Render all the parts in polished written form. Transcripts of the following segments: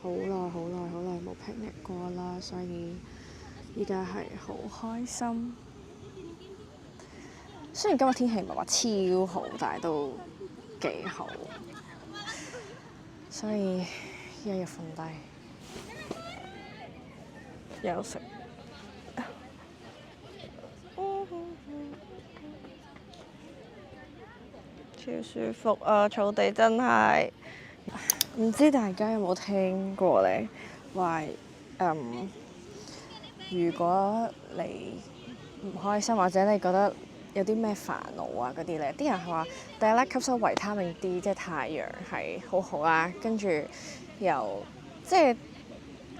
好耐冇 picnic 過啦，所以依家係好開心。雖然今日天氣唔係話超好，但係都幾好，所以依家要瞓低休息。超舒服啊！草地真係〜唔知大家有冇聽過咧？話如果你唔開心或者你覺得有啲咩煩惱啊嗰啲咧，啲人係話第一咧吸收維他命 D， 即係太陽係好好啦。跟住又即係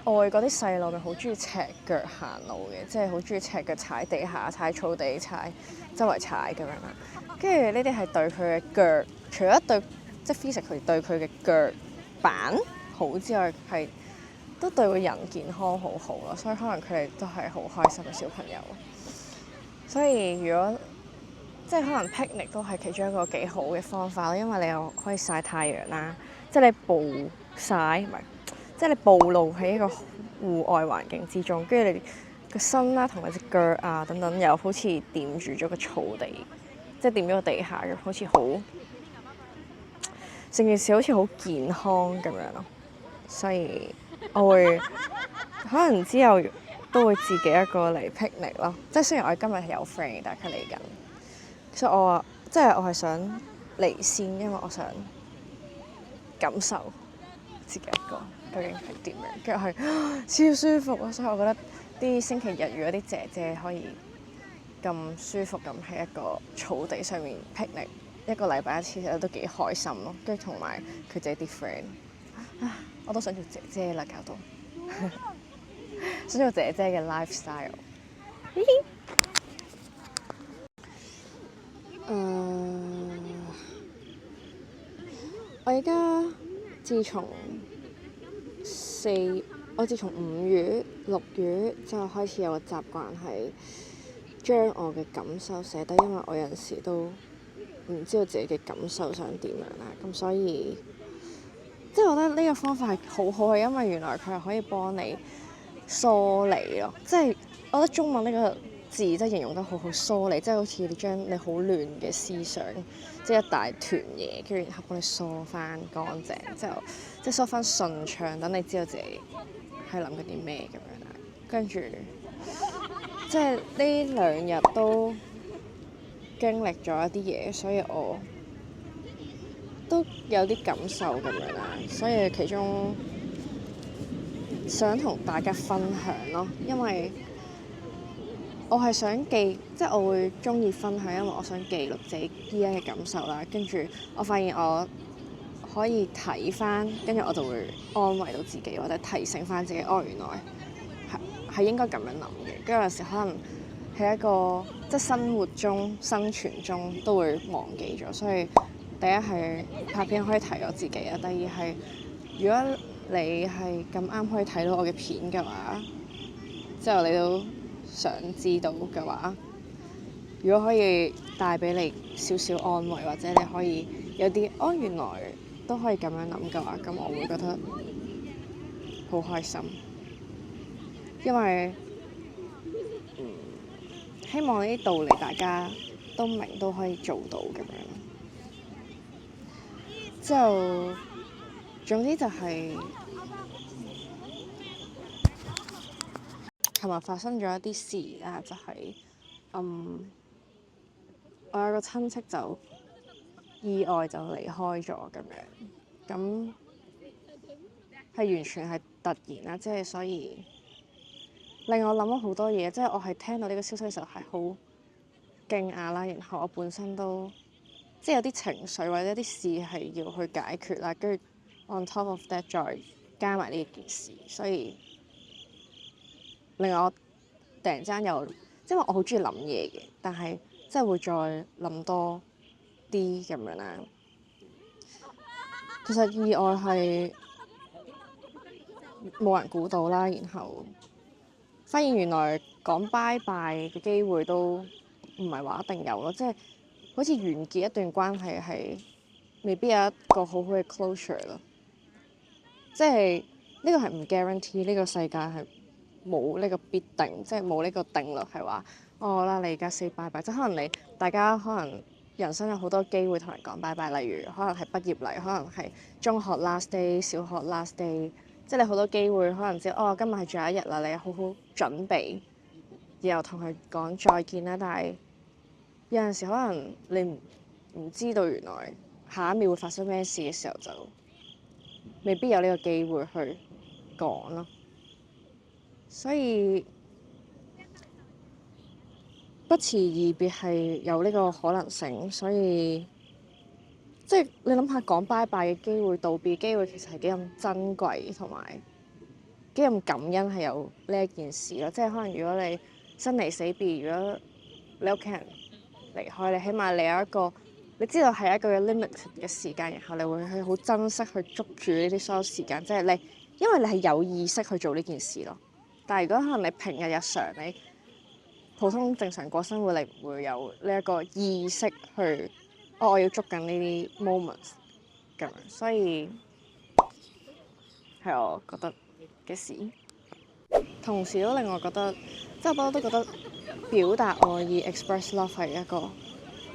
外國啲細路咪好中意赤腳行路嘅，即係好中意赤腳踩地下、踩草地、踩周圍踩咁樣啦。跟住呢啲係對佢嘅腳，除咗對即係 physically 對佢嘅腳板好之外，係都對個人健康好好咯，所以可能佢哋都係好開心嘅小朋友。所以如果即係可能 picnic 都係其中一個幾好嘅方法咯，因為你又可以曬太陽啦，即係你暴曬唔係，即係你暴露喺一個戶外環境之中，跟住你個身啦同埋隻腳啊等等，又好似掂住咗個草地，即係掂咗個地下咁，好似好〜成件事好似好健康咁樣咯，所以我會可能之後都會自己一個嚟 picnic 咯。即係雖然我今日係有 friend，但係佢嚟緊，所以我話即係我係想嚟先，因為我想感受自己一個究竟係點樣，跟住係超舒服咯。所以我覺得啲星期日如果啲姐姐可以咁舒服咁喺一個草地上面 picnic。一個禮拜一次，其實都幾開心咯。跟住同埋佢自己啲 friend，我都想做姐姐啦，搞到想做姐姐嘅 lifestyle。我而家自從5月、6月之後開始有個習慣係將我嘅感受寫低，因為我有陣時都唔知道自己嘅感受想點樣啦，咁所以即係我覺得呢個方法係好好嘅，因為原來佢係可以幫你梳理咯。即係我覺得中文呢個字即係形容得好好，梳理，即係好似你將你好亂嘅思想，即係一大團嘢，跟住然後幫你梳翻乾淨，之後即係梳翻順暢，等你知道自己係諗緊啲咩咁樣啦。跟住即係呢2日都經歷咗一啲嘢，所以我都有啲感受咁樣啦。所以其中想同大家分享咯，因為我係想即係我會鍾意分享，因為我想記錄自己依家嘅感受啦。跟住我發現我可以睇返，跟住我就會安慰到自己，或者提醒返自己，原來係應該咁樣諗嘅。跟住有時可能喺一個即係生活中、生存中都會忘記咗，所以第一係拍片可以提我自己啊，第二係如果你係咁啱可以睇到我嘅片嘅話，之後你都想知道嘅話，如果可以帶俾你少少安慰，或者你可以有啲原來都可以咁樣諗嘅話，咁我會覺得好開心，因為希望呢啲道理大家都明，都可以做到咁樣。之後總之就係琴日發生咗一啲事啦，就係我有個親戚就意外就離開咗咁樣，咁係完全係突然啦，即係所以令我諗咗好多嘢，即係我係聽到呢個消息嘅時候係好驚訝啦，然後我本身都即係有啲情緒或者啲事係要去解決啦，跟住 on top of that 再加埋呢件事，所以令我突然之間又即係我好中意諗嘢嘅，但係即係會再諗多啲咁樣啦。其實意外係冇人估到啦，然後發現原來講拜拜嘅機會都唔係話一定有咯，即係好似完結一段關係係未必有一個好好嘅 closure 咯。即係呢個係唔 guarantee，呢個世界係冇呢個必定，即係冇呢個定律係話哦啦，你而家 say bye bye，即係可能大家可能人生有好多機會同人講 bye bye，例如可能係畢業禮，可能係中學 last day、小學 last day，即係你好多機會可能知哦今日係最後一日啦，你好好準備，然後同佢講再見啦。但係有陣時可能你唔知道原來下一秒會發生咩事嘅時候，就未必有呢個機會去講咯。所以不辭而別係有呢個可能性，所以即係你諗下講拜拜嘅機會、道別機會，其實係幾咁珍貴，同埋幾咁感恩係有呢一件事咯。即係可能如果你生離死別，如果你屋企人離開你，起碼你有一個你知道係一個 limit 嘅時間，然後你會去好珍惜去捉住呢啲所有時間，即係你因為你係有意識去做呢件事咯。但係如果可能你平日日常你普通正常過生活，你唔會有呢一個意識去，我要捉緊呢啲 moments 咁樣，所以係我覺得嘅事。同時都令我覺得，即係我不嬲都覺得表達愛意 express love 係一個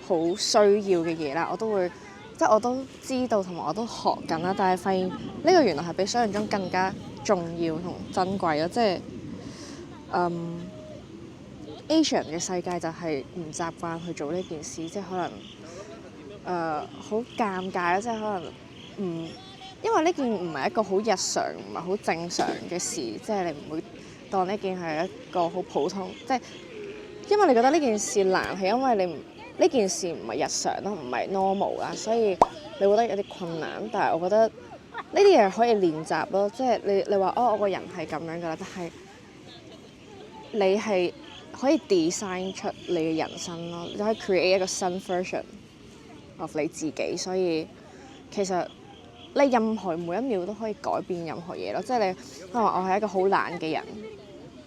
好需要嘅嘢啦。我都會即係我都知道同埋我都學緊啦，但係發現呢個原來係比想像中更加重要同珍貴咯，即係Asian 嘅世界就係唔習慣去做呢件事，即係可能好尷尬咯，即係可能因為呢件唔係一個好日常、唔係好正常嘅事，即係你唔會當呢件係一個好普通，即係因為你覺得呢件事難係因為呢件事唔係日常咯，唔係 normal 啦，所以你覺得有啲困難。但係我覺得呢啲嘢可以練習咯，即係你話我個人係咁樣㗎啦，但係你係可以 design 出你嘅人生咯，你可以 create 一個新 version of 你自己，所以其實你任何每一秒都可以改變任何嘢咯。即係你可能話我係一個好懶嘅人，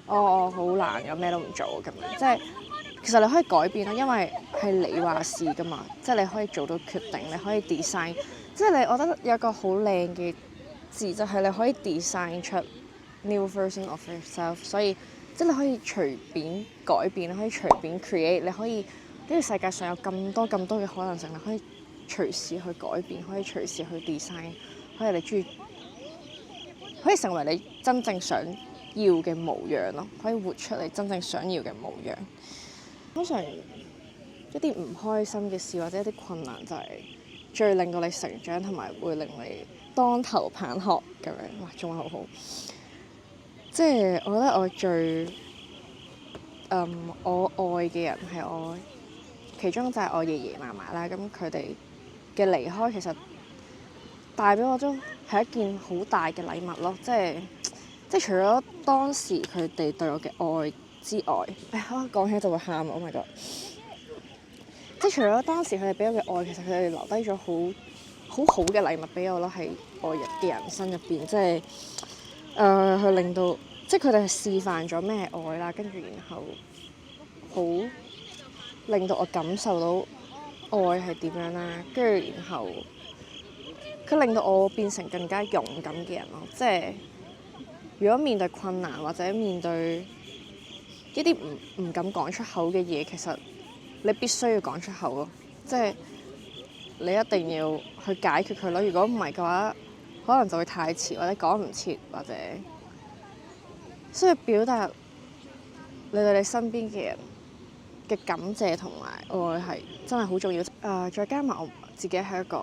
我好懶，有咩都唔做咁樣，即係其實你可以改變咯，因為係你話事㗎嘛，即係你可以做到決定，你可以 design， 即係我覺得有一個好靚嘅字就係你可以 design 出 new version of yourself， 所以即係你可以隨便改變，你可以隨便 create， 你可以呢個世界上有咁多嘅可能性，你可以隨時去改變，可以隨時去 design， 可以你中意，可以成為你真正想要嘅模樣咯，可以活出你真正想要嘅模樣。通常一啲唔開心嘅事或者一啲困難就係最令到你成長，同埋會令你當頭棒喝咁樣。哇，中文好好！即係我覺得我最我愛嘅人係我其中就係我爺爺嫲嫲啦。咁佢哋嘅離開其實帶俾我都係一件好大嘅禮物咯。即係除咗當時佢哋對我嘅愛之外，我講起就會喊。Oh my god！ 即係除咗當時佢哋俾我嘅愛，其實佢哋留低咗好嘅禮物俾我咯，喺我嘅人生入邊，即係去令到即係佢哋係示範咗咩係愛啦，跟住然後好令到我感受到愛係點樣啦，跟住然後佢令到我變成更加勇敢嘅人咯。即係如果面對困難或者面對一啲唔敢講出口嘅嘢，其實你必須要講出口咯。即係你一定要去解決佢咯。如果唔係嘅話，可能就會太遲，或者講唔切，或者所以表達你對你身邊嘅人嘅感謝同埋愛係真係好重要。再加埋我自己係一個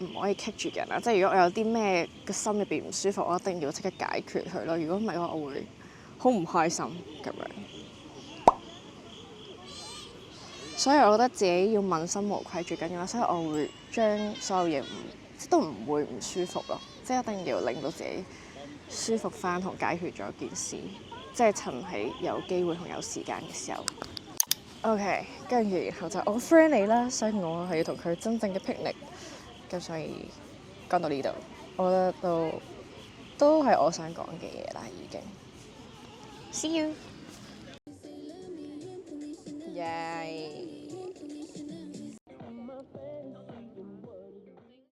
唔可以棘住嘅人啦，即係如果我有啲咩個心入邊唔舒服，我一定要即刻解決佢咯。如果唔係嘅話，我會好唔開心咁樣。所以我覺得自己要問心無愧最緊要啦。所以我會將所有嘢都唔會唔舒服咯，即係一定要令到自己舒服翻同解決咗件事，即係趁喺有機會同有時間嘅時候。OK， 跟住然後就我 friend 你啦，所以我係要同佢真正嘅 picnic。咁所以講到呢度，我覺得都係我想講嘅嘢啦，已經。See you。